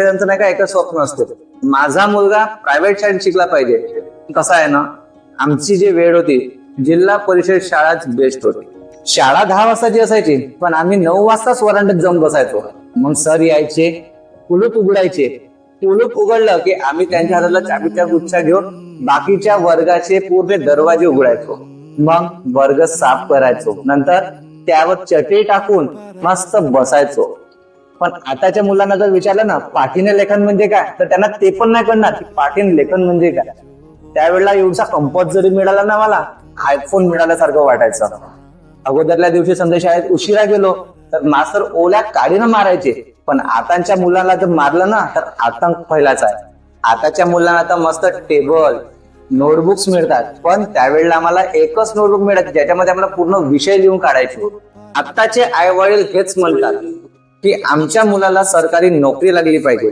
त्यांचं नाही का एकच स्वप्न असते, माझा मुलगा प्रायव्हेट शाळेत शिकला पाहिजे. कसं आहे ना, आमची जी वेळ होती जिल्हा परिषद शाळाच बेस्ट होती. शाळा 10 वाजताची असायची, पण आम्ही 9 वाजताच वरांड्यात जाऊन बसायचो. मग सर यायचे, कुलूप उघडायचे. कुलूप उघडलं की आम्ही त्यांच्या हाताला चाबीच्या गुच्छा घेऊन बाकीच्या वर्गाचे पूर्ण दरवाजे उघडायचो. मग वर्ग साफ करायचो, नंतर त्यावर चटई टाकून मस्त बसायचो. पण आताच्या मुलांना जर विचारलं ना पाठीने लेखन म्हणजे काय, तर त्यांना ते पण नाही कळणार की पाठीने लेखन म्हणजे काय. त्यावेळेला एवढा कंपॉस जरी मिळाला ना, मला आयफोन मिळाल्यासारखं वाटायचं. अगोदरल्या दिवशी समजा शाळेत उशिरा गेलो तर मास्तर ओल्या काडीनं मारायचे, पण आताच्या मुलांना जर मारलं ना तर आतंक फैलायचा आहे. आताच्या मुलांना आता मस्त टेबल नोटबुक्स मिळतात, पण त्यावेळेला आम्हाला एकच नोटबुक मिळायची ज्याच्यामध्ये आम्हाला पूर्ण विषय लिहून काढायचे. आताचे आई वडील हेच म्हणतात की आमच्या मुलाला सरकारी नोकरी लागली पाहिजे.